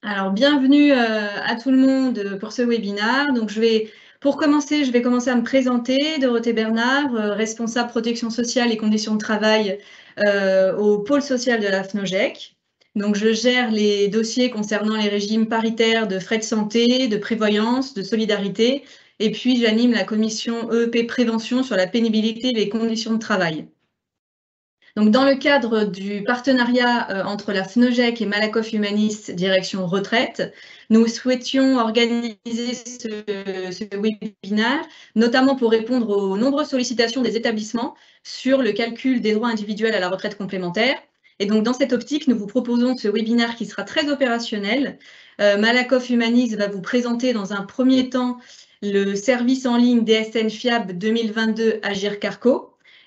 Alors, bienvenue à tout le monde pour ce webinaire. Donc, pour commencer, je vais commencer à me présenter. Dorothée Bernard, responsable protection sociale et conditions de travail au pôle social de la FNOGEC. Donc, je gère les dossiers concernant les régimes paritaires de frais de santé, de prévoyance, de solidarité. Et puis, j'anime la commission EEP Prévention sur la pénibilité et les conditions de travail. Donc, dans le cadre du partenariat entre la FNOGEC et Malakoff Humanis Direction Retraite, nous souhaitions organiser ce webinaire, notamment pour répondre aux nombreuses sollicitations des établissements sur le calcul des droits individuels à la retraite complémentaire. Et donc, dans cette optique, nous vous proposons ce webinaire qui sera très opérationnel. Malakoff Humanis va vous présenter dans un premier temps le service en ligne DSN FIAB 2022 Agir Carco.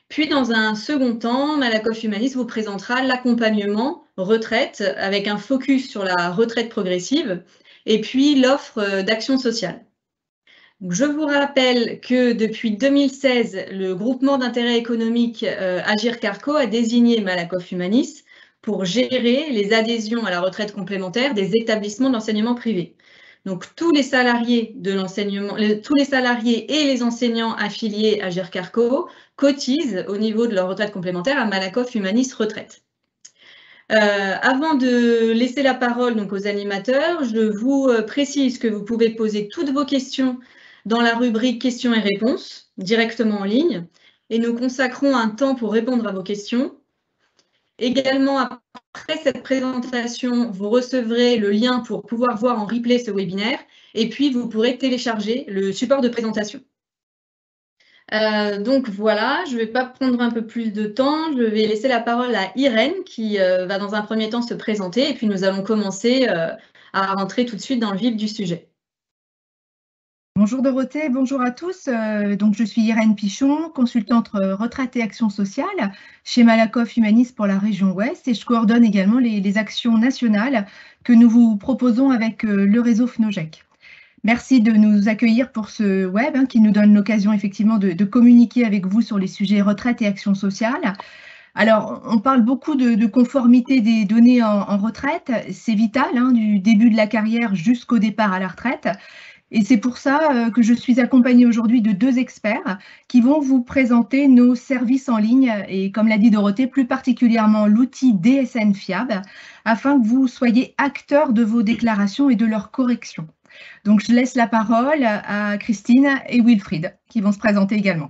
Puis, dans un second temps, Malakoff Humanis vous présentera l'accompagnement retraite avec un focus sur la retraite progressive et puis l'offre d'action sociale. Je vous rappelle que depuis 2016, le groupement d'intérêt économique Agir Carco a désigné Malakoff Humanis pour gérer les adhésions à la retraite complémentaire des établissements d'enseignement privé. Donc, tous les salariés de l'enseignement, tous les salariés et les enseignants affiliés à Agir Carco cotisent au niveau de leur retraite complémentaire à Malakoff Humanis Retraite. Avant de laisser la parole donc, aux animateurs, je vous précise que vous pouvez poser toutes vos questions dans la rubrique questions et réponses directement en ligne et nous consacrons un temps pour répondre à vos questions. Également, après cette présentation, vous recevrez le lien pour pouvoir voir en replay ce webinaire et puis vous pourrez télécharger le support de présentation. Donc voilà, je ne vais pas prendre un peu plus de temps, je vais laisser la parole à Irène qui va dans un premier temps se présenter et puis nous allons commencer à rentrer tout de suite dans le vif du sujet. Bonjour Dorothée, bonjour à tous. Donc je suis Irène Pichon, consultante retraite et action sociale chez Malakoff Humanis pour la région Ouest et je coordonne également les actions nationales que nous vous proposons avec le réseau FNOGEC. Merci de nous accueillir pour ce web qui nous donne l'occasion effectivement de communiquer avec vous sur les sujets retraite et action sociale. Alors, on parle beaucoup de conformité des données en retraite, c'est vital, du début de la carrière jusqu'au départ à la retraite. Et c'est pour ça que je suis accompagnée aujourd'hui de deux experts qui vont vous présenter nos services en ligne et, comme l'a dit Dorothée, plus particulièrement l'outil DSN FIAB, afin que vous soyez acteurs de vos déclarations et de leur correction. Donc, je laisse la parole à Christine et Wilfried qui vont se présenter également.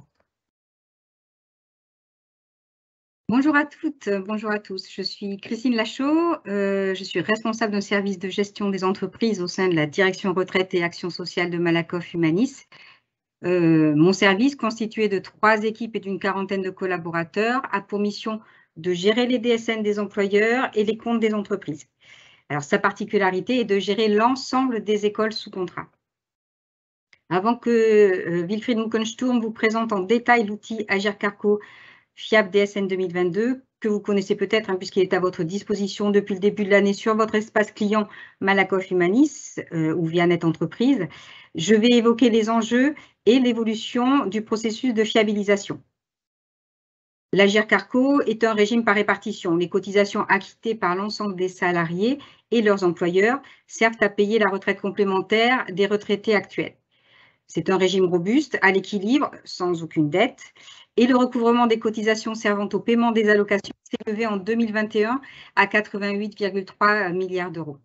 Bonjour à toutes, bonjour à tous. Je suis Christine Lachaud, je suis responsable d'un service de gestion des entreprises au sein de la direction retraite et action sociale de Malakoff Humanis. Mon service, constitué de 3 équipes et d'une quarantaine de collaborateurs, a pour mission de gérer les DSN des employeurs et les comptes des entreprises. Alors, sa particularité est de gérer l'ensemble des écoles sous contrat. Avant que Wilfried Muckensturm vous présente en détail l'outil Agir Carco FIAB DSN 2022, que vous connaissez peut-être puisqu'il est à votre disposition depuis le début de l'année sur votre espace client Malakoff Humanis ou via Net Entreprise, je vais évoquer les enjeux et l'évolution du processus de fiabilisation. L'Agir Carco est un régime par répartition. Les cotisations acquittées par l'ensemble des salariés et leurs employeurs servent à payer la retraite complémentaire des retraités actuels. C'est un régime robuste, à l'équilibre, sans aucune dette, et le recouvrement des cotisations servant au paiement des allocations s'est élevé en 2021 à 88,3 milliards d'euros.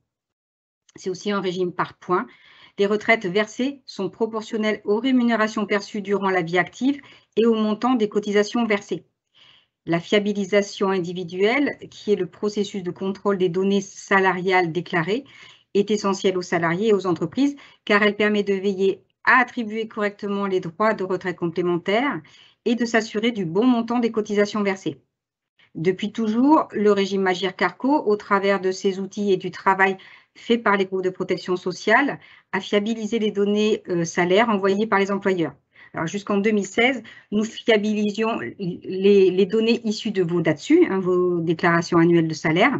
C'est aussi un régime par points. Les retraites versées sont proportionnelles aux rémunérations perçues durant la vie active et au montant des cotisations versées. La fiabilisation individuelle, qui est le processus de contrôle des données salariales déclarées, est essentielle aux salariés et aux entreprises car elle permet de veiller à attribuer correctement les droits de retraite complémentaire et de s'assurer du bon montant des cotisations versées. Depuis toujours, le régime Agir Carco, au travers de ses outils et du travail fait par les groupes de protection sociale, a fiabilisé les données salaires envoyées par les employeurs. Alors, jusqu'en 2016, nous fiabilisions les données issues de vos DATSU, vos déclarations annuelles de salaire,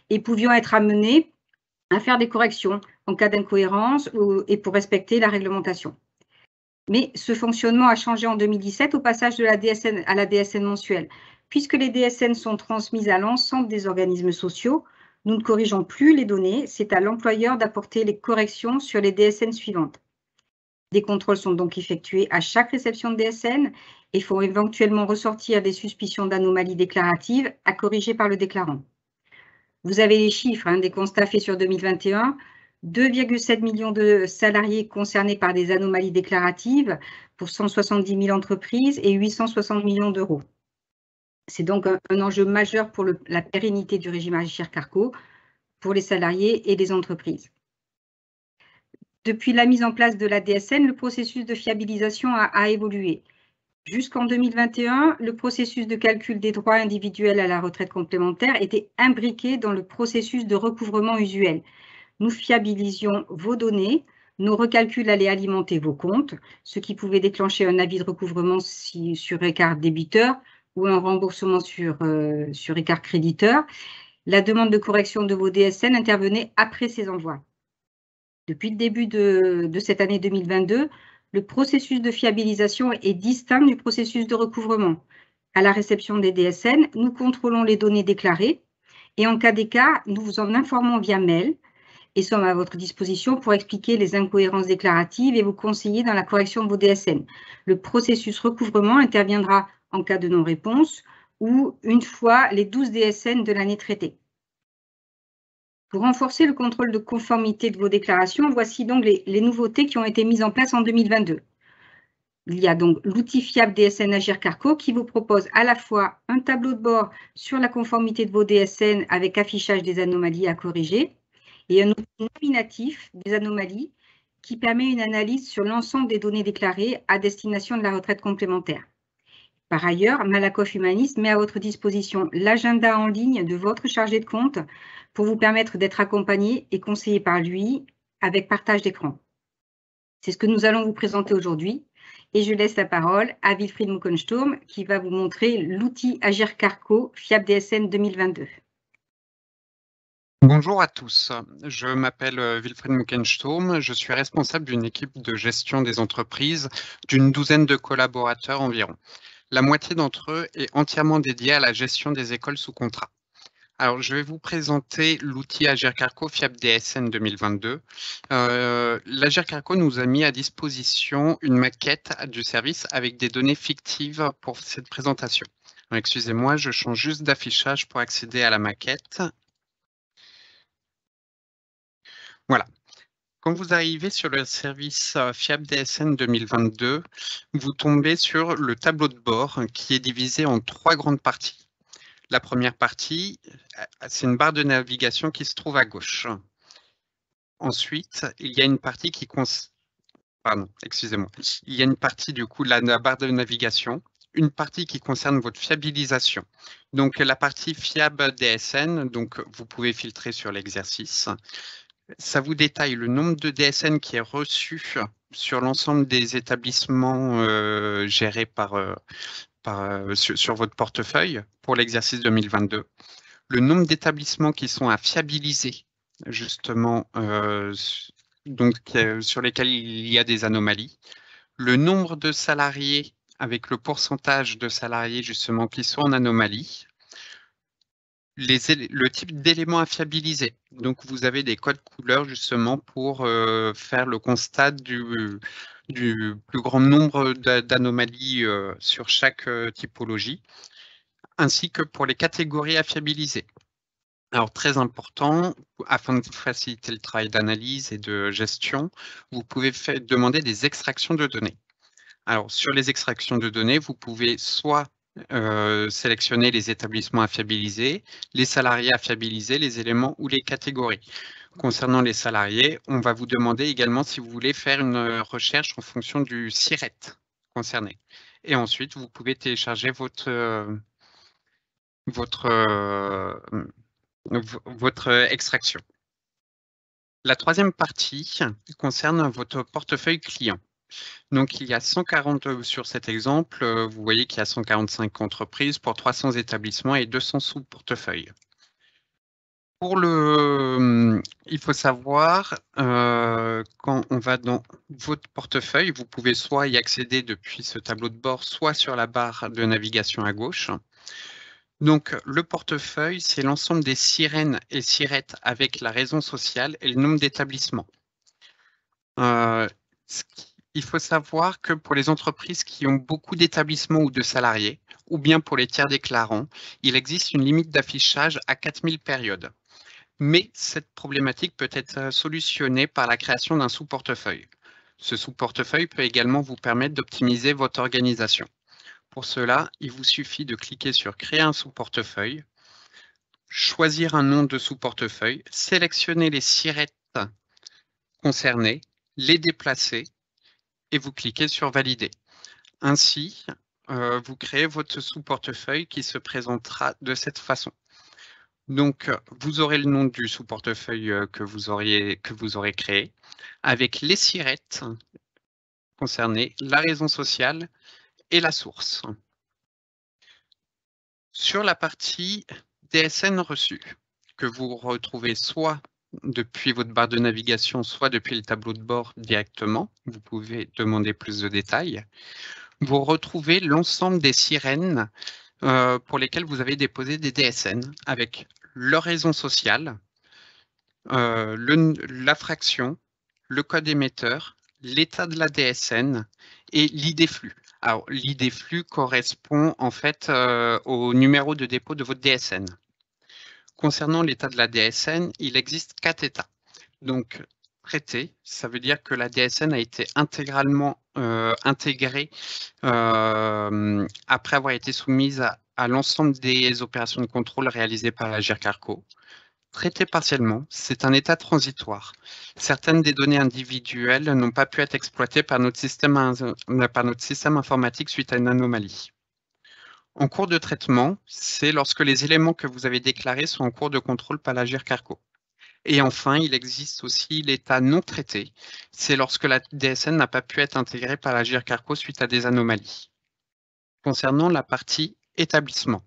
et pouvions être amenés à faire des corrections en cas d'incohérence et pour respecter la réglementation. Mais ce fonctionnement a changé en 2017 au passage de la DSN à la DSN mensuelle. Puisque les DSN sont transmises à l'ensemble des organismes sociaux, Nous ne corrigeons plus les données, c'est à l'employeur d'apporter les corrections sur les DSN suivantes. Des contrôles sont donc effectués à chaque réception de DSN et font éventuellement ressortir des suspicions d'anomalies déclaratives à corriger par le déclarant. Vous avez les chiffres des constats faits sur 2021. 2,7 millions de salariés concernés par des anomalies déclaratives pour 170 000 entreprises et 860 millions d'euros. C'est donc un enjeu majeur pour la pérennité du régime Agirc-Arrco pour les salariés et les entreprises. Depuis la mise en place de la DSN, le processus de fiabilisation a évolué. Jusqu'en 2021, le processus de calcul des droits individuels à la retraite complémentaire était imbriqué dans le processus de recouvrement usuel. Nous fiabilisions vos données, nos recalculs allaient alimenter vos comptes, ce qui pouvait déclencher un avis de recouvrement sur écart débiteur ou un remboursement sur écart créditeur. La demande de correction de vos DSN intervenait après ces envois. Depuis le début de cette année 2022, le processus de fiabilisation est distinct du processus de recouvrement. À la réception des DSN, nous contrôlons les données déclarées et en cas d'écart, nous vous en informons via mail et sommes à votre disposition pour expliquer les incohérences déclaratives et vous conseiller dans la correction de vos DSN. Le processus recouvrement interviendra en cas de non-réponse ou une fois les 12 DSN de l'année traitée. Pour renforcer le contrôle de conformité de vos déclarations, voici donc les nouveautés qui ont été mises en place en 2022. Il y a donc l'outil fiable DSN Agirc-Arrco qui vous propose à la fois un tableau de bord sur la conformité de vos DSN avec affichage des anomalies à corriger et un outil nominatif des anomalies qui permet une analyse sur l'ensemble des données déclarées à destination de la retraite complémentaire. Par ailleurs, Malakoff Humanis met à votre disposition l'agenda en ligne de votre chargé de compte pour vous permettre d'être accompagné et conseillé par lui avec partage d'écran. C'est ce que nous allons vous présenter aujourd'hui et je laisse la parole à Wilfried Muckensturm qui va vous montrer l'outil Agirc-Arrco Fiable DSN 2022. Bonjour à tous, je m'appelle Wilfried Muckensturm, je suis responsable d'une équipe de gestion des entreprises d'une douzaine de collaborateurs environ. La moitié d'entre eux est entièrement dédiée à la gestion des écoles sous contrat. Alors, je vais vous présenter l'outil Agirc-Arrco Fiable DSN 2022. L'Agirc-Arrco nous a mis à disposition une maquette du service avec des données fictives pour cette présentation. Excusez-moi, je change juste d'affichage pour accéder à la maquette. Voilà. Quand vous arrivez sur le service Fiable DSN 2022, vous tombez sur le tableau de bord qui est divisé en 3 grandes parties. La première partie, c'est une barre de navigation qui se trouve à gauche. Ensuite, il y a une partie qui Il y a une partie du coup la barre de navigation, une partie qui concerne votre fiabilisation. Donc la partie Fiable DSN, donc vous pouvez filtrer sur l'exercice. Ça vous détaille le nombre de DSN qui est reçu sur l'ensemble des établissements gérés sur votre portefeuille pour l'exercice 2022. Le nombre d'établissements qui sont à fiabiliser, justement, sur lesquels il y a des anomalies. Le nombre de salariés avec le pourcentage de salariés, justement, qui sont en anomalie. Le type d'éléments à fiabiliser. Donc, vous avez des codes couleurs justement pour faire le constat du plus grand nombre d'anomalies sur chaque typologie, ainsi que pour les catégories à fiabiliser. Alors, très important, afin de faciliter le travail d'analyse et de gestion, vous pouvez demander des extractions de données. Alors, sur les extractions de données, vous pouvez soit sélectionner les établissements à fiabiliser, les salariés à fiabiliser, les éléments ou les catégories. Concernant les salariés, on va vous demander également si vous voulez faire une recherche en fonction du SIRET concerné. Et ensuite, vous pouvez télécharger votre extraction. La troisième partie concerne votre portefeuille client. Donc, il y a 140 sur cet exemple. Vous voyez qu'il y a 145 entreprises pour 300 établissements et 200 sous-portefeuilles. Il faut savoir, quand on va dans votre portefeuille, vous pouvez soit y accéder depuis ce tableau de bord, soit sur la barre de navigation à gauche. Donc, le portefeuille, c'est l'ensemble des sirènes et sirettes avec la raison sociale et le nombre d'établissements. Il faut savoir que pour les entreprises qui ont beaucoup d'établissements ou de salariés, ou bien pour les tiers déclarants, il existe une limite d'affichage à 4000 périodes. Mais cette problématique peut être solutionnée par la création d'un sous-portefeuille. Ce sous-portefeuille peut également vous permettre d'optimiser votre organisation. Pour cela, il vous suffit de cliquer sur « Créer un sous-portefeuille », choisir un nom de sous-portefeuille, sélectionner les sirettes concernées, les déplacer et vous cliquez sur « Valider ». Ainsi, vous créez votre sous-portefeuille qui se présentera de cette façon. Donc, vous aurez le nom du sous-portefeuille que vous aurez créé, avec les sirettes concernées, la raison sociale et la source. Sur la partie DSN reçu, que vous retrouvez soit depuis votre barre de navigation, soit depuis le tableau de bord directement, vous pouvez demander plus de détails. Vous retrouvez l'ensemble des sirènes pour lesquelles vous avez déposé des DSN avec leur raison sociale, la fraction, le code émetteur, l'état de la DSN et l'ID flux. Alors, l'ID flux correspond en fait au numéro de dépôt de votre DSN. Concernant l'état de la DSN, il existe 4 états. Donc, traité, ça veut dire que la DSN a été intégralement intégrée après avoir été soumise à l'ensemble des opérations de contrôle réalisées par la GIRC-ARCO. Traité partiellement, c'est un état transitoire. Certaines des données individuelles n'ont pas pu être exploitées par notre système informatique suite à une anomalie. En cours de traitement, c'est lorsque les éléments que vous avez déclarés sont en cours de contrôle par la GIRC-ARCO. Et enfin, il existe aussi l'état non traité. C'est lorsque la DSN n'a pas pu être intégrée par la GIRC-ARCO suite à des anomalies. Concernant la partie établissement,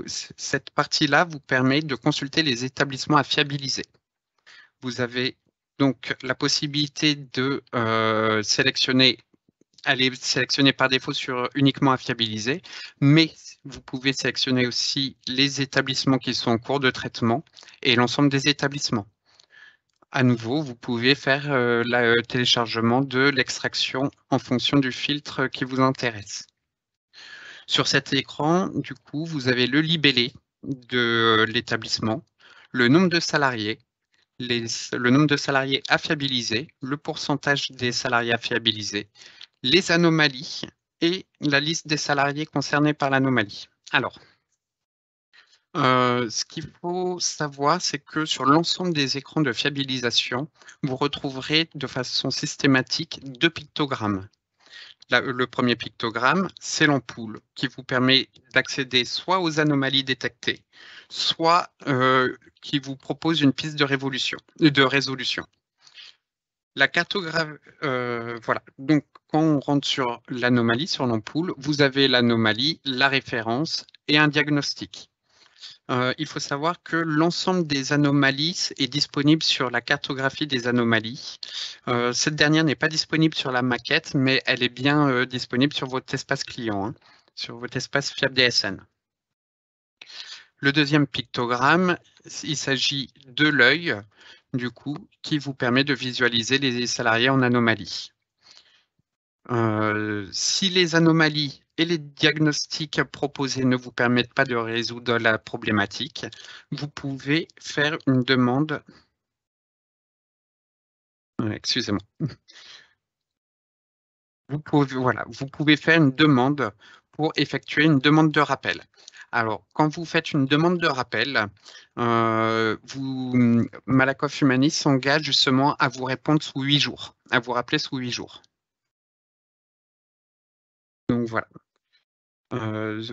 cette partie-là vous permet de consulter les établissements à fiabiliser. Vous avez donc la possibilité de sélectionner, aller sélectionner par défaut sur uniquement à fiabiliser, mais vous pouvez sélectionner aussi les établissements qui sont en cours de traitement et l'ensemble des établissements. À nouveau, vous pouvez faire le téléchargement de l'extraction en fonction du filtre qui vous intéresse. Sur cet écran, du coup, vous avez le libellé de l'établissement, le nombre de salariés, le nombre de salariés à fiabiliser, le pourcentage des salariés à fiabiliser, les anomalies et la liste des salariés concernés par l'anomalie. Alors, ce qu'il faut savoir, c'est que sur l'ensemble des écrans de fiabilisation, vous retrouverez de façon systématique 2 pictogrammes. Le premier pictogramme, c'est l'ampoule qui vous permet d'accéder soit aux anomalies détectées, soit qui vous propose une piste de résolution. La cartographie, voilà. Donc, quand on rentre sur l'anomalie, sur l'ampoule, vous avez l'anomalie, la référence et un diagnostic. Il faut savoir que l'ensemble des anomalies est disponible sur la cartographie des anomalies. Cette dernière n'est pas disponible sur la maquette, mais elle est bien disponible sur votre espace client, hein, sur votre espace FiabDSN. Le deuxième pictogramme, il s'agit de l'œil, du coup, qui vous permet de visualiser les salariés en anomalie. Si les anomalies et les diagnostics proposés ne vous permettent pas de résoudre la problématique, vous pouvez faire une demande. Excusez-moi. Vous pouvez faire une demande pour effectuer une demande de rappel. Alors, quand vous faites une demande de rappel, Malakoff Humanis s'engage justement à vous répondre sous 8 jours, à vous rappeler sous 8 jours. Donc voilà.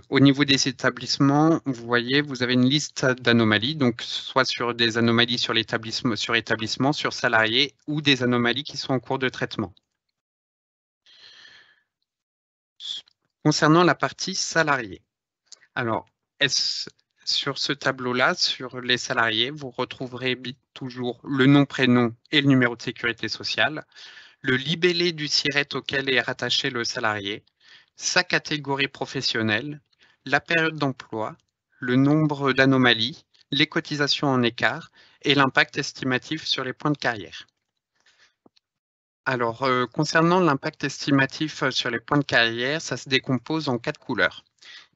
Au niveau des établissements, vous voyez, vous avez une liste d'anomalies, donc soit sur des anomalies sur établissement, sur salariés, ou des anomalies qui sont en cours de traitement. Concernant la partie salariés, alors, sur ce tableau-là, sur les salariés, vous retrouverez toujours le nom, prénom et le numéro de sécurité sociale, le libellé du SIRET auquel est rattaché le salarié, sa catégorie professionnelle, la période d'emploi, le nombre d'anomalies, les cotisations en écart et l'impact estimatif sur les points de carrière. Alors, concernant l'impact estimatif sur les points de carrière, ça se décompose en 4 couleurs.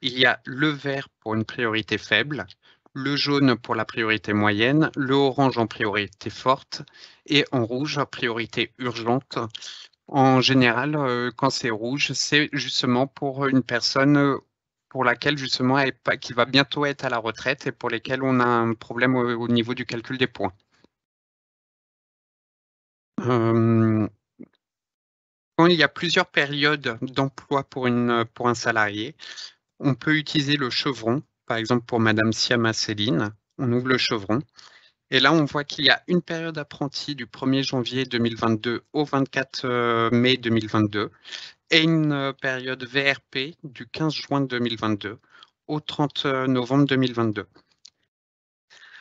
Il y a le vert pour une priorité faible, le jaune pour la priorité moyenne, le orange en priorité forte et en rouge en priorité urgente. En général, quand c'est rouge, c'est justement pour une personne pour laquelle justement qui va bientôt être à la retraite et pour lesquelles on a un problème au niveau du calcul des points. Quand il y a plusieurs périodes d'emploi pour un salarié, on peut utiliser le chevron. Par exemple, pour Madame Siama Céline, on ouvre le chevron. Et là, on voit qu'il y a une période apprenti du 1er janvier 2022 au 24 mai 2022 et une période VRP du 15 juin 2022 au 30 novembre 2022.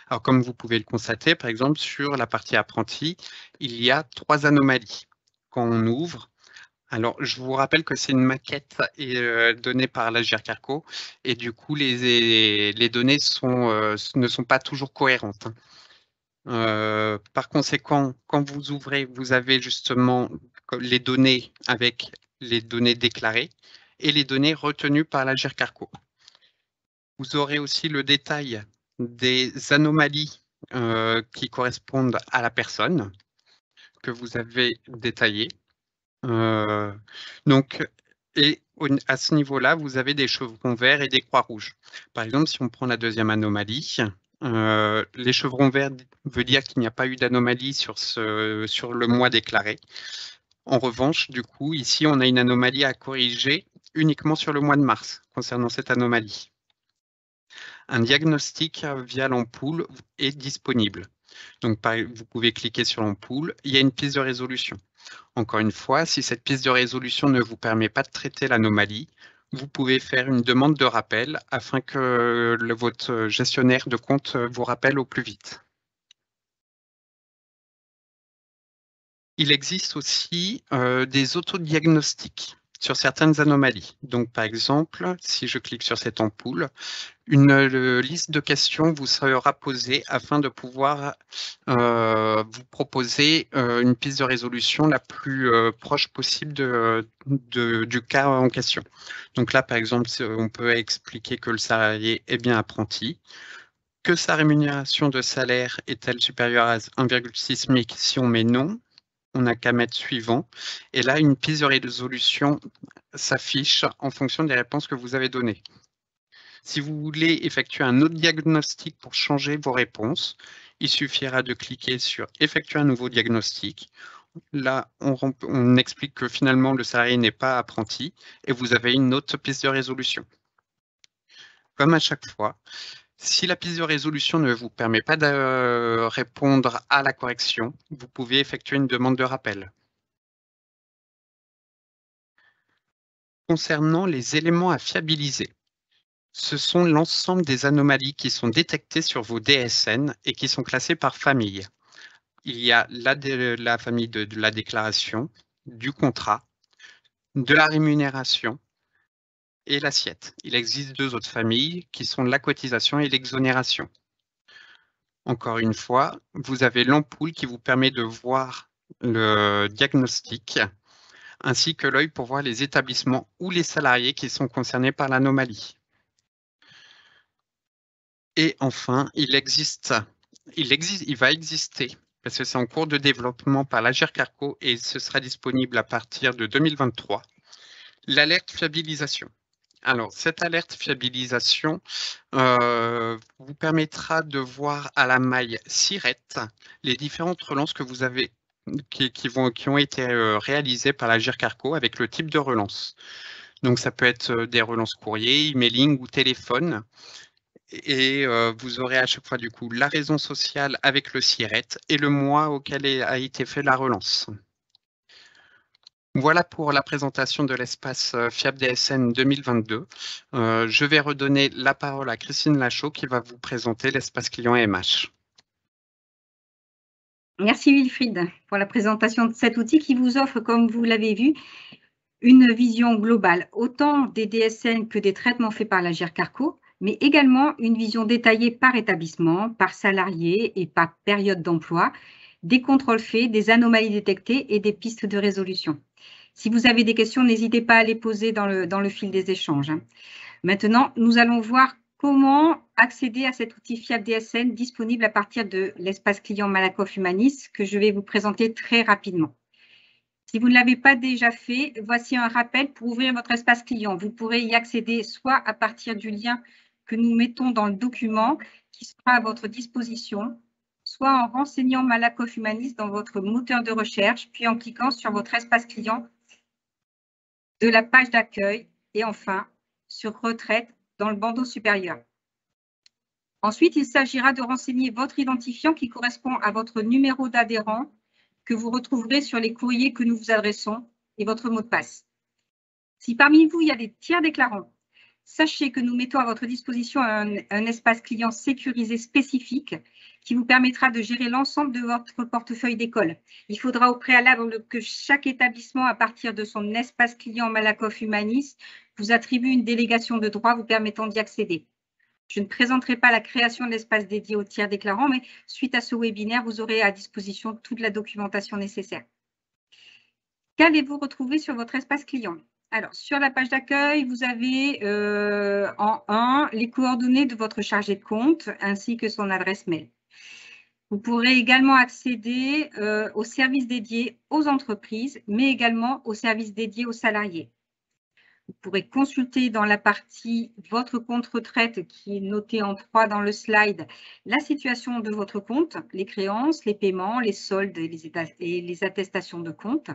Alors, comme vous pouvez le constater, par exemple, sur la partie apprenti, il y a 3 anomalies. Quand on ouvre, alors je vous rappelle que c'est une maquette donnée par l'Agir Carco et du coup, les données ne sont pas toujours cohérentes. Par conséquent, quand vous ouvrez, vous avez justement les données avec les données déclarées et les données retenues par l'Agir Carco. Vous aurez aussi le détail des anomalies qui correspondent à la personne que vous avez détaillées. Et à ce niveau-là, vous avez des chevrons verts et des croix rouges. Par exemple, si on prend la deuxième anomalie, les chevrons verts veut dire qu'il n'y a pas eu d'anomalie sur le mois déclaré. En revanche, du coup, ici, on a une anomalie à corriger uniquement sur le mois de mars concernant cette anomalie. Un diagnostic via l'ampoule est disponible. Donc, vous pouvez cliquer sur l'ampoule, il y a une piste de résolution. Encore une fois, si cette piste de résolution ne vous permet pas de traiter l'anomalie, vous pouvez faire une demande de rappel afin que votre gestionnaire de compte vous rappelle au plus vite. Il existe aussi des autodiagnostics sur certaines anomalies. Donc, par exemple, si je clique sur cette ampoule, une liste de questions vous sera posée afin de pouvoir vous proposer une piste de résolution la plus proche possible du cas en question. Donc là, par exemple, on peut expliquer que le salarié est bien apprenti, que sa rémunération de salaire est-elle supérieure à 1,6 SMIC. Si on met non, on n'a qu'à mettre suivant. Et là, une piste de résolution s'affiche en fonction des réponses que vous avez données. Si vous voulez effectuer un autre diagnostic pour changer vos réponses, il suffira de cliquer sur « Effectuer un nouveau diagnostic ». Là, on explique que finalement, le salarié n'est pas apprenti et vous avez une autre piste de résolution. Comme à chaque fois, si la piste de résolution ne vous permet pas de répondre à la correction, vous pouvez effectuer une demande de rappel. Concernant les éléments à fiabiliser, ce sont l'ensemble des anomalies qui sont détectées sur vos DSN et qui sont classées par famille. Il y a la famille de la déclaration, du contrat, de la rémunération et l'assiette. Il existe 2 autres familles qui sont la cotisation et l'exonération. Encore une fois, vous avez l'ampoule qui vous permet de voir le diagnostic ainsi que l'œil pour voir les établissements ou les salariés qui sont concernés par l'anomalie. Et enfin, il va exister, parce que c'est en cours de développement par l'Agir Carco et ce sera disponible à partir de 2023, l'alerte fiabilisation. Alors, cette alerte fiabilisation vous permettra de voir à la maille SIRET les différentes relances que vous avez qui ont été réalisées par l'Agir Carco avec le type de relance. Donc, ça peut être des relances courrier, emailing ou téléphone. Et vous aurez à chaque fois du coup la raison sociale avec le SIRET et le mois auquel a été fait la relance. Voilà pour la présentation de l'espace FIAB DSN 2022. Je vais redonner la parole à Christine Lachaud qui va vous présenter l'espace client MH. Merci Wilfried pour la présentation de cet outil qui vous offre, comme vous l'avez vu, une vision globale, autant des DSN que des traitements faits par l'Agir Carco, mais également une vision détaillée par établissement, par salarié et par période d'emploi, des contrôles faits, des anomalies détectées et des pistes de résolution. Si vous avez des questions, n'hésitez pas à les poser dans le fil des échanges. Maintenant, nous allons voir comment accéder à cet outil Fiable DSN disponible à partir de l'espace client Malakoff Humanis que je vais vous présenter très rapidement. Si vous ne l'avez pas déjà fait, voici un rappel pour ouvrir votre espace client. Vous pourrez y accéder soit à partir du lien que nous mettons dans le document qui sera à votre disposition, soit en renseignant Malakoff Humanis dans votre moteur de recherche, puis en cliquant sur votre espace client de la page d'accueil et enfin sur retraite dans le bandeau supérieur. Ensuite, il s'agira de renseigner votre identifiant qui correspond à votre numéro d'adhérent que vous retrouverez sur les courriers que nous vous adressons et votre mot de passe. Si parmi vous, il y a des tiers déclarants, sachez que nous mettons à votre disposition un espace client sécurisé spécifique qui vous permettra de gérer l'ensemble de votre portefeuille d'école. Il faudra au préalable que chaque établissement, à partir de son espace client Malakoff Humanis, vous attribue une délégation de droit vous permettant d'y accéder. Je ne présenterai pas la création de l'espace dédié aux tiers déclarants, mais suite à ce webinaire, vous aurez à disposition toute la documentation nécessaire. Qu'allez-vous retrouver sur votre espace client? Alors, sur la page d'accueil, vous avez en 1 les coordonnées de votre chargé de compte ainsi que son adresse mail. Vous pourrez également accéder aux services dédiés aux entreprises, mais également aux services dédiés aux salariés. Vous pourrez consulter dans la partie « Votre compte retraite » qui est notée en 3 dans le slide, la situation de votre compte, les créances, les paiements, les soldes et les attestations de compte.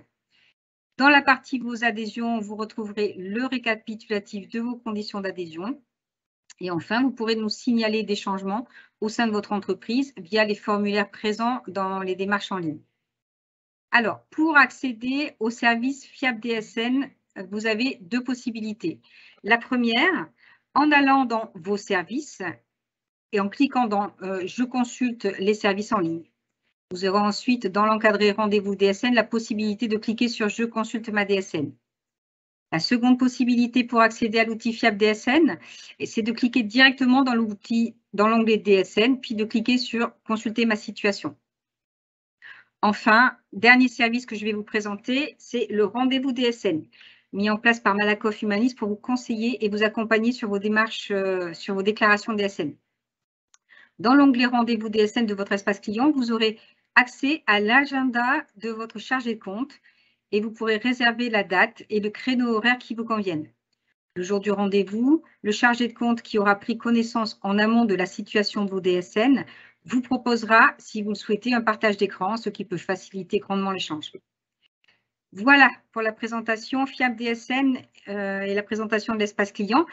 Dans la partie « Vos adhésions », vous retrouverez le récapitulatif de vos conditions d'adhésion. Et enfin, vous pourrez nous signaler des changements au sein de votre entreprise via les formulaires présents dans les démarches en ligne. Alors, pour accéder au service Fiable DSN, vous avez 2 possibilités. La première, en allant dans vos services et en cliquant dans je consulte les services en ligne. Vous aurez ensuite dans l'encadré rendez-vous DSN la possibilité de cliquer sur je consulte ma DSN. La seconde possibilité pour accéder à l'outil Fiable DSN, c'est de cliquer directement dans l'onglet DSN, puis de cliquer sur consulter ma situation. Enfin, dernier service que je vais vous présenter, c'est le rendez-vous DSN, mis en place par Malakoff Humanis pour vous conseiller et vous accompagner sur vos démarches, sur vos déclarations DSN. Dans l'onglet rendez-vous DSN de votre espace client, vous aurez accès à l'agenda de votre chargé de compte et vous pourrez réserver la date et le créneau horaire qui vous conviennent. Le jour du rendez-vous, le chargé de compte qui aura pris connaissance en amont de la situation de vos DSN vous proposera, si vous le souhaitez, un partage d'écran, ce qui peut faciliter grandement l'échange. Voilà pour la présentation Fiable DSN et la présentation de l'espace client.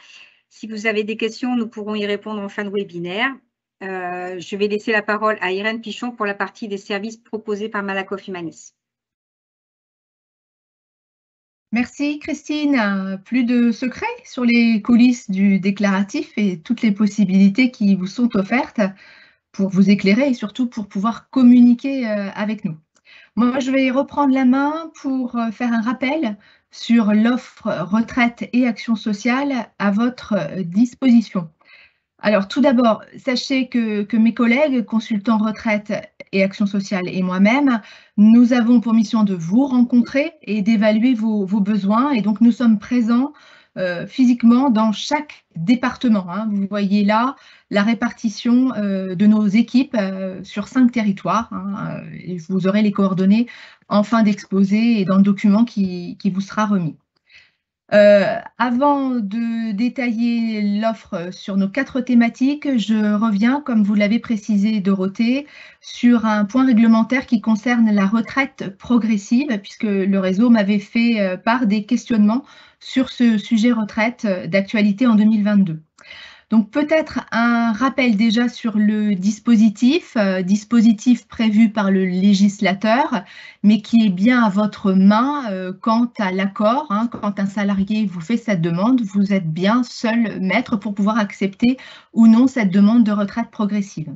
Si vous avez des questions, nous pourrons y répondre en fin de webinaire. Je vais laisser la parole à Irène Pichon pour la partie des services proposés par Malakoff Humanis. Merci Christine. Plus de secrets sur les coulisses du déclaratif et toutes les possibilités qui vous sont offertes pour vous éclairer et surtout pour pouvoir communiquer avec nous. Moi, je vais reprendre la main pour faire un rappel sur l'offre retraite et action sociale à votre disposition. Alors, tout d'abord, sachez que mes collègues, consultants retraite et action sociale et moi-même, nous avons pour mission de vous rencontrer et d'évaluer vos besoins. Et donc, nous sommes présents physiquement dans chaque département. Vous voyez là la répartition de nos équipes sur 5 territoires. Et vous aurez les coordonnées en fin d'exposé et dans le document qui vous sera remis. Avant de détailler l'offre sur nos 4 thématiques, je reviens, comme vous l'avez précisé Dorothée, sur un point réglementaire qui concerne la retraite progressive, puisque le réseau m'avait fait part des questionnements sur ce sujet retraite d'actualité en 2022. Donc peut-être un rappel déjà sur le dispositif prévu par le législateur, mais qui est bien à votre main quant à l'accord. Quand un salarié vous fait cette demande, vous êtes bien seul maître pour pouvoir accepter ou non cette demande de retraite progressive.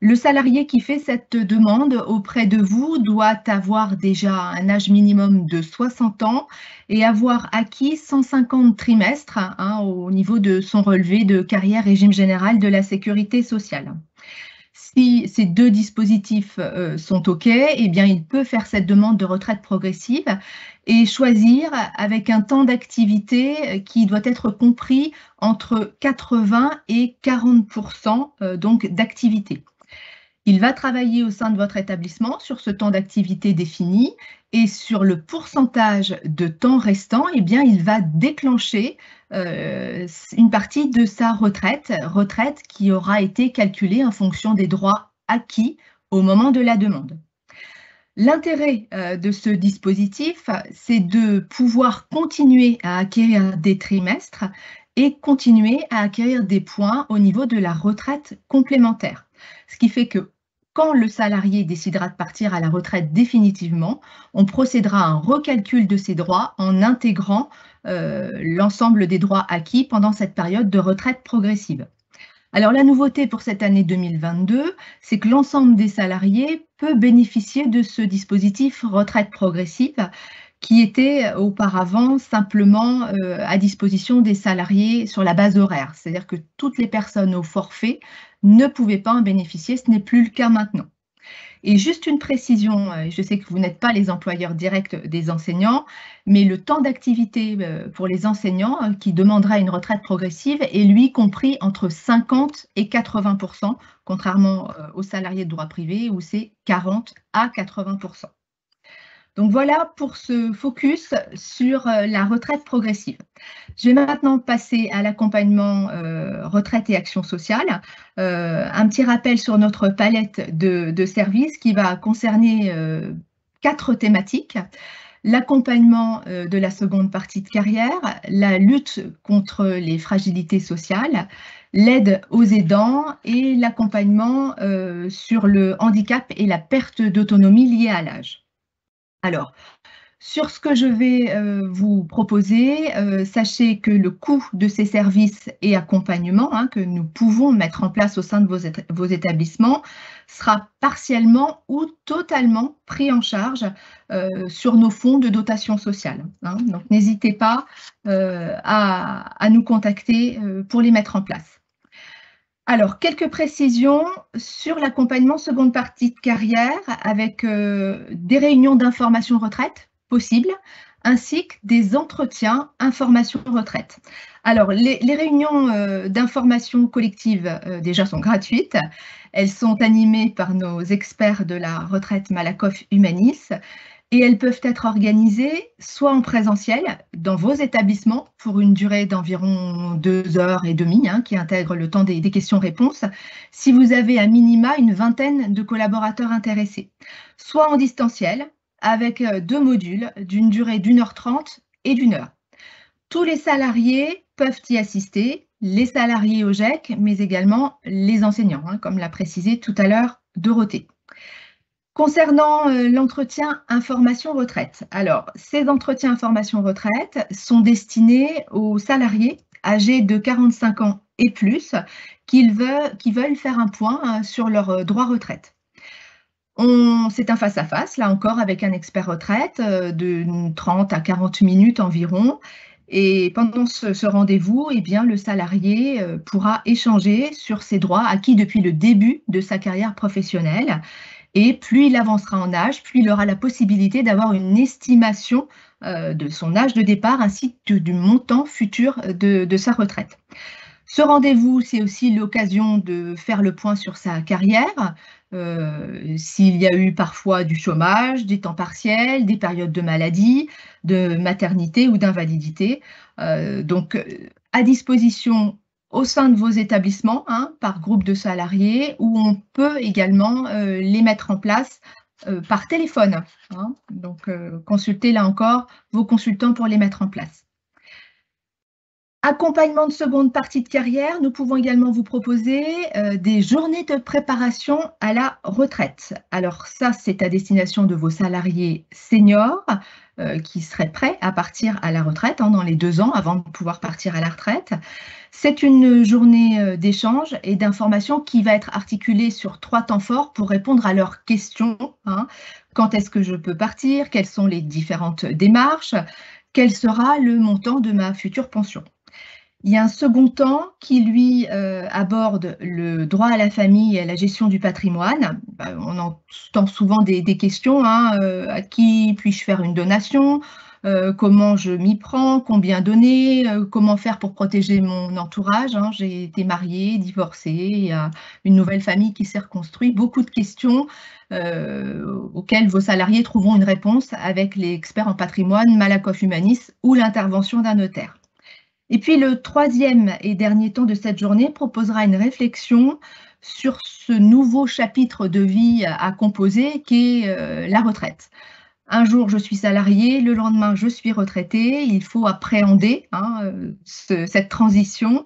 Le salarié qui fait cette demande auprès de vous doit avoir déjà un âge minimum de 60 ans et avoir acquis 150 trimestres au niveau de son relevé de carrière régime général de la sécurité sociale. Si ces deux dispositifs sont OK, eh bien, il peut faire cette demande de retraite progressive et choisir avec un temps d'activité qui doit être compris entre 80 et 40% donc d'activité. Il va travailler au sein de votre établissement sur ce temps d'activité défini et sur le pourcentage de temps restant, eh bien, il va déclencher une partie de sa retraite qui aura été calculée en fonction des droits acquis au moment de la demande. L'intérêt de ce dispositif, c'est de pouvoir continuer à acquérir des trimestres et continuer à acquérir des points au niveau de la retraite complémentaire. Ce qui fait que quand le salarié décidera de partir à la retraite définitivement, on procédera à un recalcul de ses droits en intégrant l'ensemble des droits acquis pendant cette période de retraite progressive. Alors la nouveauté pour cette année 2022, c'est que l'ensemble des salariés peut bénéficier de ce dispositif retraite progressive qui était auparavant simplement à disposition des salariés sur la base horaire. C'est-à-dire que toutes les personnes au forfait ne pouvaient pas en bénéficier, ce n'est plus le cas maintenant. Et juste une précision, je sais que vous n'êtes pas les employeurs directs des enseignants, mais le temps d'activité pour les enseignants qui demandera une retraite progressive est lui compris entre 50 et 80%, contrairement aux salariés de droit privé où c'est 40 à 80%. Donc voilà pour ce focus sur la retraite progressive. Je vais maintenant passer à l'accompagnement retraite et action sociale. Un petit rappel sur notre palette de services qui va concerner 4 thématiques. L'accompagnement de la seconde partie de carrière, la lutte contre les fragilités sociales, l'aide aux aidants et l'accompagnement sur le handicap et la perte d'autonomie liée à l'âge. Alors, sur ce que je vais vous proposer, sachez que le coût de ces services et accompagnements que nous pouvons mettre en place au sein de vos établissements sera partiellement ou totalement pris en charge sur nos fonds de dotation sociale. Donc, n'hésitez pas à nous contacter pour les mettre en place. Alors, quelques précisions sur l'accompagnement seconde partie de carrière avec des réunions d'information retraite possibles, ainsi que des entretiens information retraite. Alors, les réunions d'information collective déjà sont gratuites. Elles sont animées par nos experts de la retraite Malakoff Humanis et elles peuvent être organisées soit en présentiel dans vos établissements pour une durée d'environ 2h30 qui intègre le temps des questions-réponses, si vous avez à minima une vingtaine de collaborateurs intéressés, soit en distanciel avec 2 modules d'une durée d'1h30 et d'1 heure. Tous les salariés peuvent y assister, les salariés au GEC, mais également les enseignants, comme l'a précisé tout à l'heure Dorothée. Concernant l'entretien information-retraite, alors ces entretiens information-retraite sont destinés aux salariés âgés de 45 ans et plus qui veulent faire un point sur leur droit retraite. C'est un face-à-face, là encore, avec un expert retraite de 30 à 40 minutes environ. Et pendant ce rendez-vous, eh bien, le salarié pourra échanger sur ses droits acquis depuis le début de sa carrière professionnelle. Et plus il avancera en âge, plus il aura la possibilité d'avoir une estimation de son âge de départ ainsi que du montant futur de sa retraite. Ce rendez-vous, c'est aussi l'occasion de faire le point sur sa carrière, s'il y a eu parfois du chômage, des temps partiels, des périodes de maladie, de maternité ou d'invalidité. Donc, à disposition au sein de vos établissements, par groupe de salariés, où on peut également les mettre en place par téléphone. Donc, consultez là encore vos consultants pour les mettre en place. Accompagnement de seconde partie de carrière, nous pouvons également vous proposer des journées de préparation à la retraite. Alors ça, c'est à destination de vos salariés seniors qui seraient prêts à partir à la retraite dans les 2 ans avant de pouvoir partir à la retraite. C'est une journée d'échange et d'information qui va être articulée sur 3 temps forts pour répondre à leurs questions. Quand est-ce que je peux partir? Quelles sont les différentes démarches? Quel sera le montant de ma future pension? Il y a un second temps qui, lui, aborde le droit à la famille et à la gestion du patrimoine. On entend souvent des questions, à qui puis-je faire une donation? Comment je m'y prends? Combien donner? Comment faire pour protéger mon entourage? J'ai été mariée, divorcée, il y a une nouvelle famille qui s'est reconstruite. Beaucoup de questions auxquelles vos salariés trouveront une réponse avec les experts en patrimoine, Malakoff Humanis ou l'intervention d'un notaire. Et puis le 3e et dernier temps de cette journée proposera une réflexion sur ce nouveau chapitre de vie à composer qu'est la retraite. Un jour, je suis salarié, le lendemain, je suis retraité. Il faut appréhender cette transition,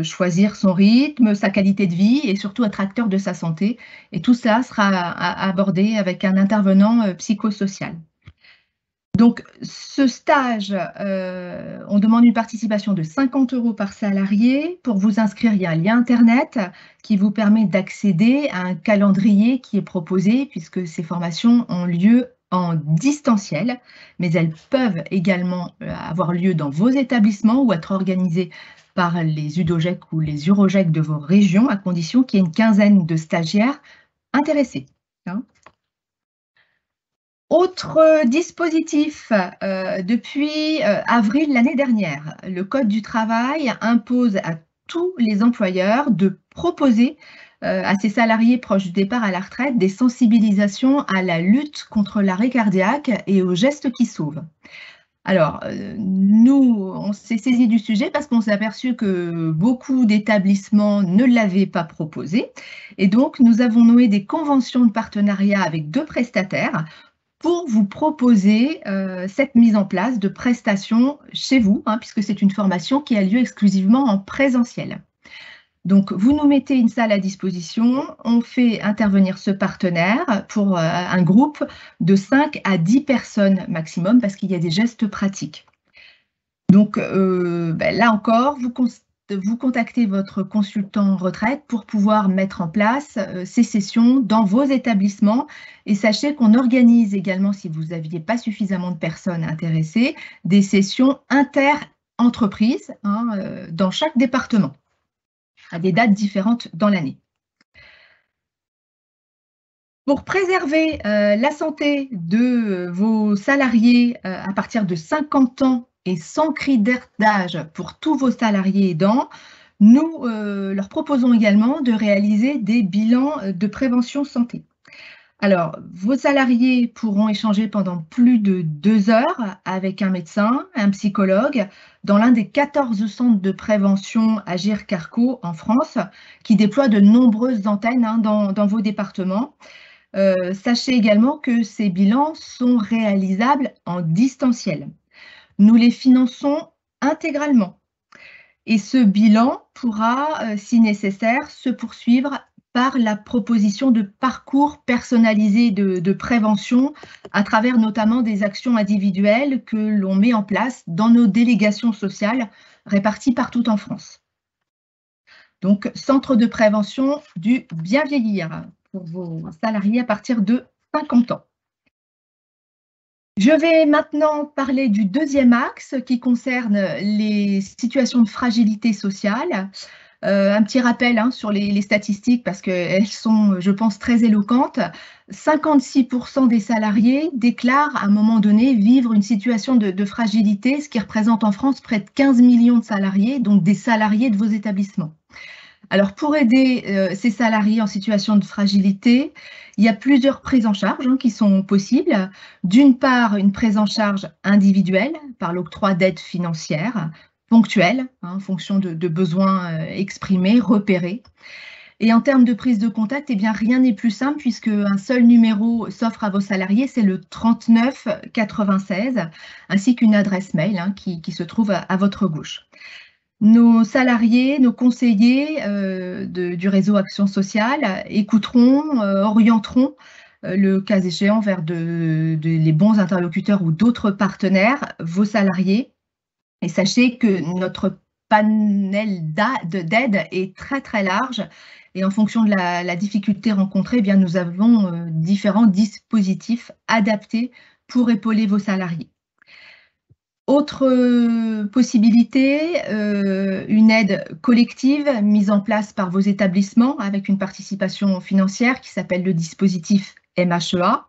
choisir son rythme, sa qualité de vie et surtout être acteur de sa santé. Et tout ça sera abordé avec un intervenant psychosocial. Donc, ce stage, on demande une participation de 50 € par salarié. Pour vous inscrire, il y a un lien Internet qui vous permet d'accéder à un calendrier qui est proposé puisque ces formations ont lieu en distanciel, mais elles peuvent également avoir lieu dans vos établissements ou être organisées par les UDOGEC ou les UROGEC de vos régions, à condition qu'il y ait une quinzaine de stagiaires intéressés. Autre dispositif, depuis avril l'année dernière, le Code du travail impose à tous les employeurs de proposer à ses salariés proches du départ à la retraite des sensibilisations à la lutte contre l'arrêt cardiaque et aux gestes qui sauvent. Alors, nous, on s'est saisi du sujet parce qu'on s'est aperçu que beaucoup d'établissements ne l'avaient pas proposé. Et donc, nous avons noué des conventions de partenariat avec 2 prestataires pour vous proposer cette mise en place de prestations chez vous, puisque c'est une formation qui a lieu exclusivement en présentiel. Donc, vous nous mettez une salle à disposition, on fait intervenir ce partenaire pour un groupe de 5 à 10 personnes maximum, parce qu'il y a des gestes pratiques. Donc, là encore, vous contactez votre consultant retraite pour pouvoir mettre en place ces sessions dans vos établissements. Et sachez qu'on organise également, si vous n'aviez pas suffisamment de personnes intéressées, des sessions inter-entreprises dans chaque département, à des dates différentes dans l'année. Pour préserver la santé de vos salariés à partir de 50 ans et sans cri d'âge pour tous vos salariés aidants, nous leur proposons également de réaliser des bilans de prévention santé. Alors, vos salariés pourront échanger pendant plus de 2 heures avec un médecin, un psychologue, dans l'un des 14 centres de prévention Agir-Carco en France, qui déploient de nombreuses antennes dans vos départements. Sachez également que ces bilans sont réalisables en distanciel. Nous les finançons intégralement. Et ce bilan pourra, si nécessaire, se poursuivre par la proposition de parcours personnalisés de prévention à travers notamment des actions individuelles que l'on met en place dans nos délégations sociales réparties partout en France. Donc, centre de prévention du bien vieillir pour vos salariés à partir de 50 ans. Je vais maintenant parler du 2e axe qui concerne les situations de fragilité sociale. Un petit rappel sur les statistiques parce qu'elles sont, je pense, très éloquentes. 56% des salariés déclarent à un moment donné vivre une situation de fragilité, ce qui représente en France près de 15 millions de salariés, donc des salariés de vos établissements. Alors, pour aider ces salariés en situation de fragilité, il y a plusieurs prises en charge qui sont possibles. D'une part, une prise en charge individuelle par l'octroi d'aides financières ponctuelles en fonction de besoins exprimés, repérés. Et en termes de prise de contact, eh bien, rien n'est plus simple puisque un seul numéro s'offre à vos salariés, c'est le 39 96, ainsi qu'une adresse mail qui se trouve à votre gauche. Nos salariés, nos conseillers du réseau Action Sociale écouteront, orienteront le cas échéant vers les bons interlocuteurs ou d'autres partenaires, vos salariés. Et sachez que notre panel d'aide est très très large et en fonction de la difficulté rencontrée, eh bien, nous avons différents dispositifs adaptés pour épauler vos salariés. Autre possibilité, une aide collective mise en place par vos établissements avec une participation financière qui s'appelle le dispositif MHEA.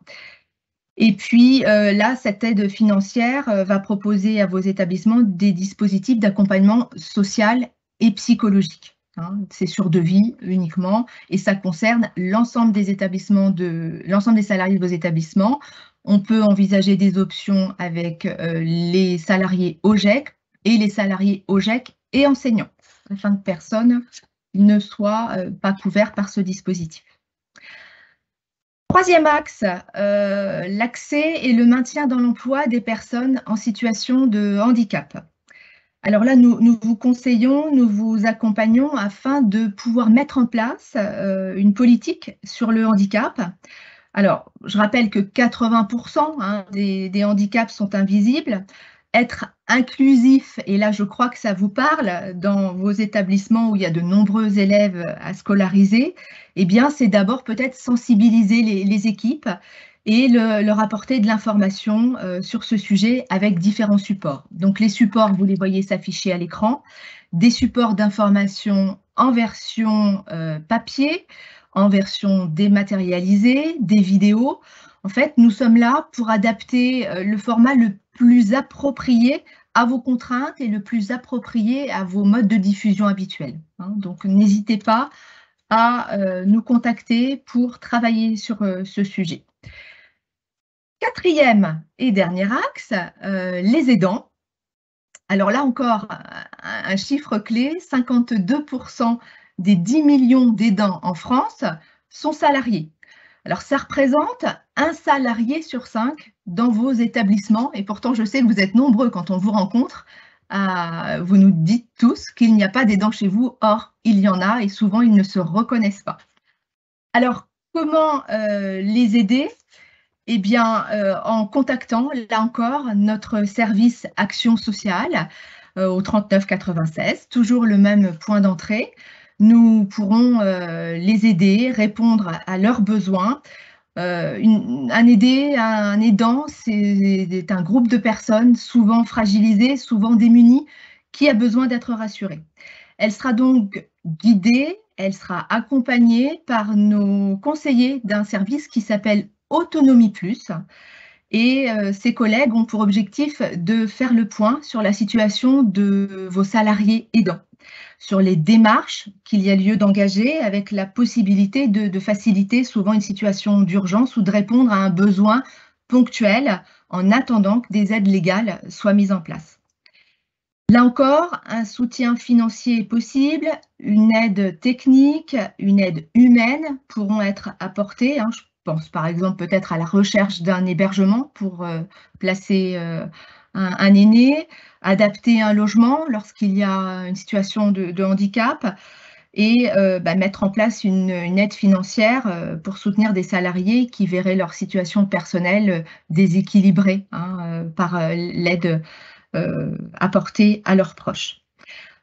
Et puis là, cette aide financière va proposer à vos établissements des dispositifs d'accompagnement social et psychologique. C'est sur devis uniquement et ça concerne l'ensemble des établissements, l'ensemble des salariés de vos établissements. On peut envisager des options avec les salariés OGEC et les salariés OGEC et enseignants, afin que personne ne soit pas couvert par ce dispositif. Troisième axe, l'accès et le maintien dans l'emploi des personnes en situation de handicap. Alors là, nous vous conseillons, nous vous accompagnons afin de pouvoir mettre en place une politique sur le handicap. Alors, je rappelle que 80% des handicaps sont invisibles. Être inclusif, et là je crois que ça vous parle, dans vos établissements où il y a de nombreux élèves à scolariser, eh bien c'est d'abord peut-être sensibiliser les équipes et leur apporter de l'information sur ce sujet avec différents supports. Donc les supports, vous les voyez s'afficher à l'écran, des supports d'information en version papier, en version dématérialisée, des vidéos. En fait, nous sommes là pour adapter le format le plus approprié à vos contraintes et le plus approprié à vos modes de diffusion habituels. Donc, n'hésitez pas à nous contacter pour travailler sur ce sujet. Quatrième et dernier axe, les aidants. Alors là encore, un chiffre clé, 52% des 10 millions d'aidants en France sont salariés. Alors, ça représente un salarié sur 5 dans vos établissements. Et pourtant, je sais que vous êtes nombreux quand on vous rencontre. Vous nous dites tous qu'il n'y a pas d'aidants chez vous. Or, il y en a et souvent, ils ne se reconnaissent pas. Alors, comment les aider? Eh bien, en contactant, là encore, notre service Action Sociale au 39 96, toujours le même point d'entrée. Nous pourrons les aider, répondre à leurs besoins. Un aidant, c'est un groupe de personnes souvent fragilisées, souvent démunies, qui a besoin d'être rassurée. Elle sera donc guidée, elle sera accompagnée par nos conseillers d'un service qui s'appelle Autonomie Plus. Et ses collègues ont pour objectif de faire le point sur la situation de vos salariés aidants, sur les démarches qu'il y a lieu d'engager avec la possibilité de faciliter souvent une situation d'urgence ou de répondre à un besoin ponctuel en attendant que des aides légales soient mises en place. Là encore, un soutien financier est possible, une aide technique, une aide humaine pourront être apportées. Je pense par exemple peut-être à la recherche d'un hébergement pour placer un aîné, adapter un logement lorsqu'il y a une situation de handicap et mettre en place une aide financière pour soutenir des salariés qui verraient leur situation personnelle déséquilibrée par l'aide apportée à leurs proches.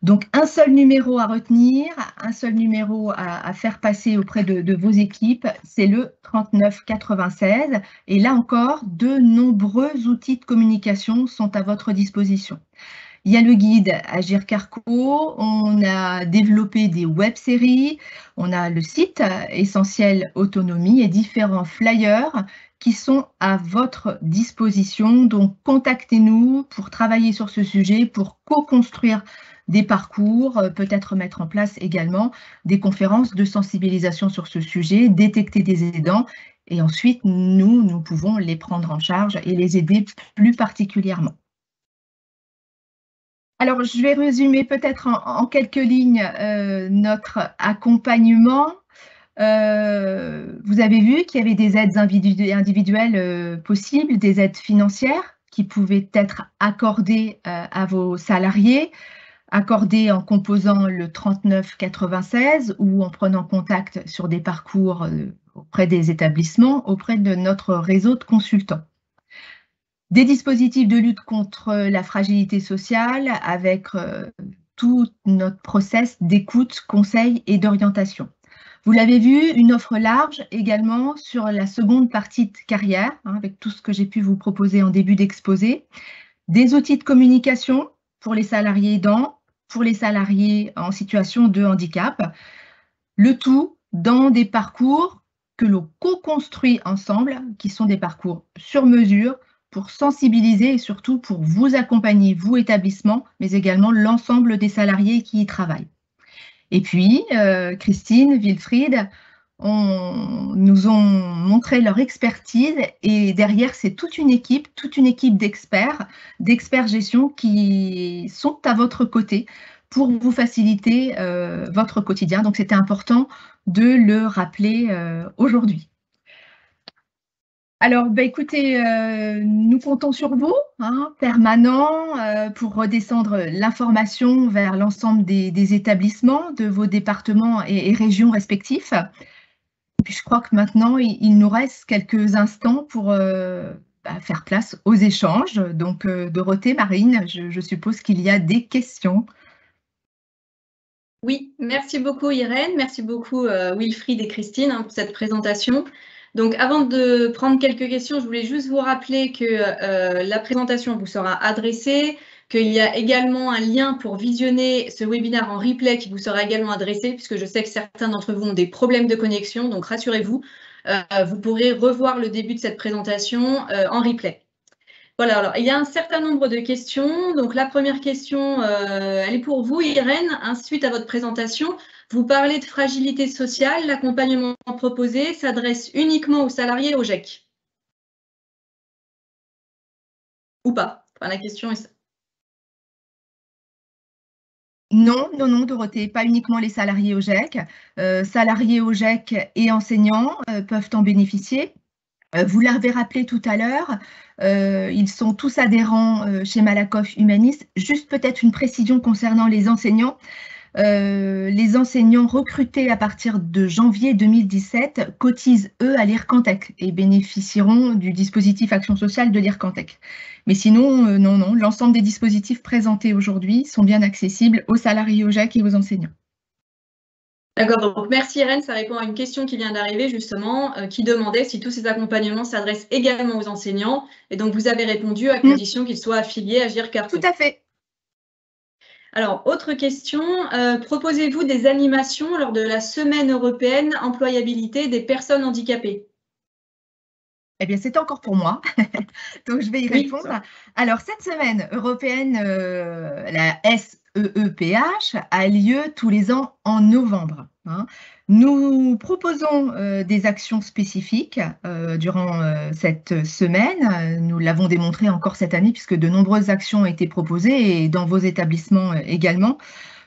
Donc, un seul numéro à retenir, un seul numéro à faire passer auprès de vos équipes, c'est le 39 96. Et là encore, de nombreux outils de communication sont à votre disposition. Il y a le guide Agir Carco, on a développé des web-séries, on a le site Essentiel Autonomie et différents flyers qui sont à votre disposition. Donc, contactez-nous pour travailler sur ce sujet, pour co-construire des parcours, peut-être mettre en place également des conférences de sensibilisation sur ce sujet, détecter des aidants et ensuite nous pouvons les prendre en charge et les aider plus particulièrement. Alors, je vais résumer peut-être en quelques lignes notre accompagnement. Vous avez vu qu'il y avait des aides individuelles possibles, des aides financières qui pouvaient être accordées à vos salariés, accordées en composant le 3996 ou en prenant contact sur des parcours auprès des établissements, auprès de notre réseau de consultants. Des dispositifs de lutte contre la fragilité sociale avec tout notre process d'écoute, conseil et d'orientation. Vous l'avez vu, une offre large également sur la seconde partie de carrière, avec tout ce que j'ai pu vous proposer en début d'exposé. Des outils de communication pour les salariés aidants, pour les salariés en situation de handicap. Le tout dans des parcours que l'on co-construit ensemble, qui sont des parcours sur mesure, pour sensibiliser et surtout pour vous accompagner, vous établissement, mais également l'ensemble des salariés qui y travaillent. Et puis, Christine, Wilfried nous ont montré leur expertise et derrière, c'est toute une équipe d'experts gestion qui sont à votre côté pour vous faciliter votre quotidien. Donc, c'était important de le rappeler aujourd'hui. Alors, écoutez, nous comptons sur vous, permanent, pour redescendre l'information vers l'ensemble des établissements de vos départements et régions respectifs. Et puis, je crois que maintenant, il nous reste quelques instants pour faire place aux échanges. Donc, Dorothée, Marine, je suppose qu'il y a des questions. Oui, merci beaucoup Irène, merci beaucoup Wilfried et Christine pour cette présentation. Donc, avant de prendre quelques questions, je voulais juste vous rappeler que la présentation vous sera adressée, qu'il y a également un lien pour visionner ce webinaire en replay qui vous sera également adressé, puisque je sais que certains d'entre vous ont des problèmes de connexion, donc rassurez-vous, vous pourrez revoir le début de cette présentation en replay. Voilà, alors il y a un certain nombre de questions. Donc la première question, elle est pour vous, Irène. Suite à votre présentation, vous parlez de fragilité sociale. L'accompagnement proposé s'adresse uniquement aux salariés et aux GEC. Ou pas? Enfin, la question est ça. Non, Dorothée, pas uniquement les salariés au GEC. Salariés au GEC et enseignants peuvent en bénéficier. Vous l'avez rappelé tout à l'heure, ils sont tous adhérents chez Malakoff Humanis. Juste peut-être une précision concernant les enseignants. Les enseignants recrutés à partir de janvier 2017 cotisent, eux, à l'IRCANTEC et bénéficieront du dispositif Action sociale de l'IRCANTEC. Mais sinon, non, l'ensemble des dispositifs présentés aujourd'hui sont bien accessibles aux salariés au GEC et aux enseignants. D'accord, donc merci Irène, ça répond à une question qui vient d'arriver justement, qui demandait si tous ces accompagnements s'adressent également aux enseignants. Et donc vous avez répondu à condition qu'ils soient affiliés à GIR Carrefour. Tout à fait. Alors, autre question, proposez-vous des animations lors de la Semaine européenne employabilité des personnes handicapées? Eh bien, c'est encore pour moi, donc je vais y répondre. Oui. Alors, cette semaine européenne, la SEEPH, a lieu tous les ans en novembre. Nous proposons des actions spécifiques durant cette semaine. Nous l'avons démontré encore cette année puisque de nombreuses actions ont été proposées et dans vos établissements également.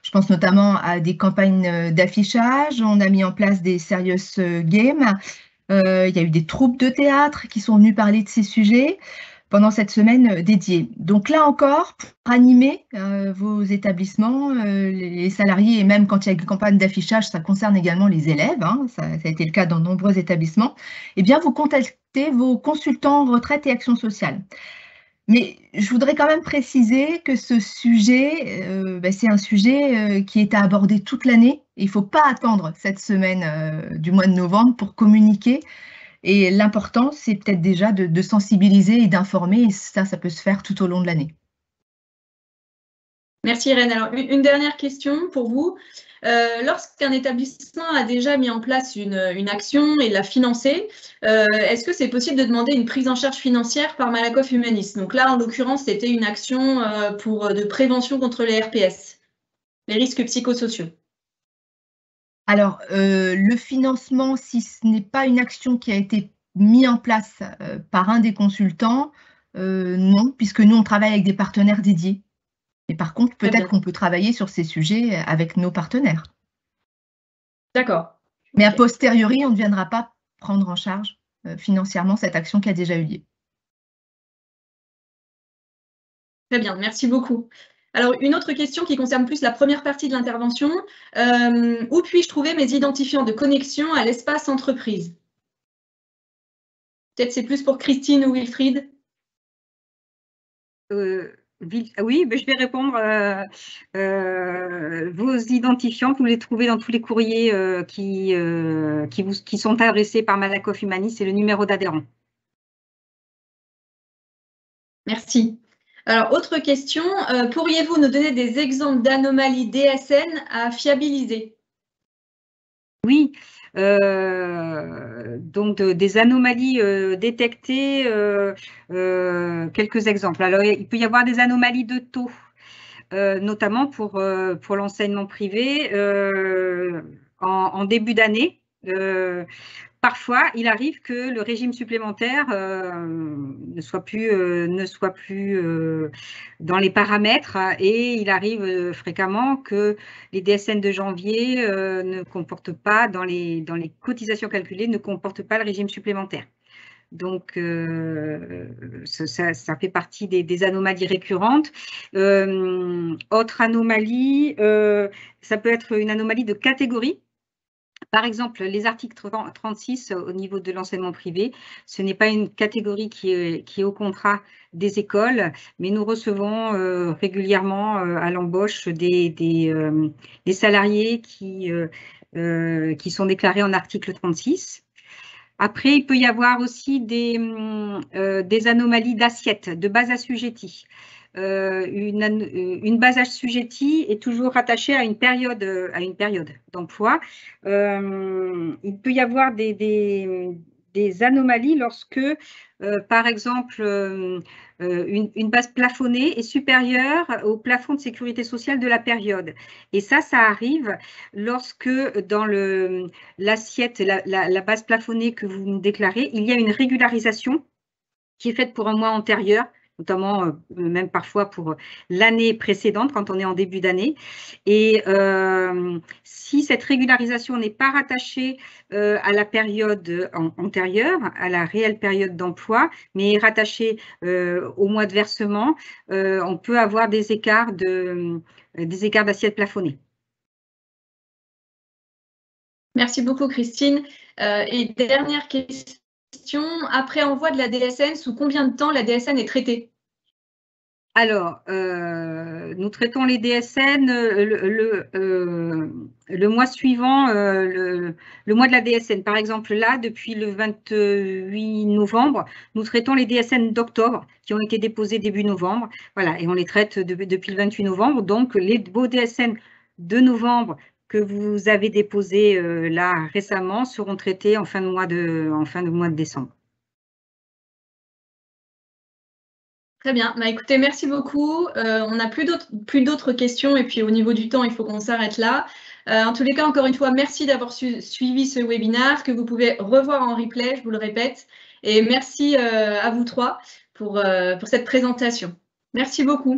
Je pense notamment à des campagnes d'affichage. On a mis en place des serious games. Il y a eu des troupes de théâtre qui sont venues parler de ces sujets pendant cette semaine dédiée. Donc là encore, pour animer vos établissements, les salariés, et même quand il y a une campagne d'affichage, ça concerne également les élèves, ça a été le cas dans de nombreux établissements, eh bien vous contactez vos consultants en retraite et action sociale. Mais je voudrais quand même préciser que ce sujet, c'est un sujet qui est à aborder toute l'année. Il ne faut pas attendre cette semaine du mois de novembre pour communiquer. Et l'important, c'est peut-être déjà de sensibiliser et d'informer. Et ça peut se faire tout au long de l'année. Merci Irène. Alors, une dernière question pour vous. Lorsqu'un établissement a déjà mis en place une action et l'a financée, est-ce que c'est possible de demander une prise en charge financière par Malakoff Humanis? Donc là, en l'occurrence, c'était une action de prévention contre les RPS, les risques psychosociaux. Alors, le financement, si ce n'est pas une action qui a été mise en place par un des consultants, non, puisque nous, on travaille avec des partenaires dédiés. Et par contre, peut-être qu'on peut travailler sur ces sujets avec nos partenaires. D'accord. Mais a posteriori, on ne viendra pas prendre en charge financièrement cette action qui a déjà eu lieu. Très bien, merci beaucoup. Alors, une autre question qui concerne plus la première partie de l'intervention. Où puis-je trouver mes identifiants de connexion à l'espace entreprise? Peut-être c'est plus pour Christine ou Wilfried. Oui, je vais répondre. Vos identifiants, vous les trouvez dans tous les courriers qui sont adressés par Malakoff Humanis, c'est le numéro d'adhérent. Merci. Alors, autre question, pourriez-vous nous donner des exemples d'anomalies DSN à fiabiliser? Oui, donc des anomalies détectées, quelques exemples. Alors, il peut y avoir des anomalies de taux, notamment pour l'enseignement privé en début d'année. Parfois, il arrive que le régime supplémentaire ne soit plus dans les paramètres et il arrive fréquemment que les DSN de janvier ne comportent pas, dans les cotisations calculées, ne comportent pas le régime supplémentaire. Donc, ça fait partie des anomalies récurrentes. Autre anomalie, ça peut être une anomalie de catégorie. Par exemple, les articles 36 au niveau de l'enseignement privé, ce n'est pas une catégorie qui est au contrat des écoles, mais nous recevons régulièrement à l'embauche des salariés qui sont déclarés en article 36. Après, il peut y avoir aussi des anomalies d'assiette, de base assujettie. Une base assujettie est toujours rattachée à une période d'emploi. Il peut y avoir des anomalies lorsque, par exemple, une base plafonnée est supérieure au plafond de sécurité sociale de la période. Et ça arrive lorsque dans l'assiette, la base plafonnée que vous nous déclarez, il y a une régularisation qui est faite pour un mois antérieur, notamment même parfois pour l'année précédente quand on est en début d'année. Et si cette régularisation n'est pas rattachée à la période antérieure, à la réelle période d'emploi, mais est rattachée au mois de versement, on peut avoir des écarts d'assiette plafonnée. Merci beaucoup, Christine. Et dernière question. Après envoi de la DSN, sous combien de temps la DSN est traitée? Alors, nous traitons les DSN le mois suivant, le mois de la DSN. Par exemple, là, depuis le 28 novembre, nous traitons les DSN d'octobre qui ont été déposés début novembre. Voilà, et on les traite depuis le 28 novembre. Donc, vos DSN de novembre que vous avez déposés là récemment seront traités en fin de mois de décembre. Très bien. Bah, écoutez, merci beaucoup. On n'a plus d'autres questions et puis au niveau du temps, il faut qu'on s'arrête là. En tous les cas, encore une fois, merci d'avoir suivi ce webinaire que vous pouvez revoir en replay, je vous le répète. Et merci à vous trois pour cette présentation. Merci beaucoup.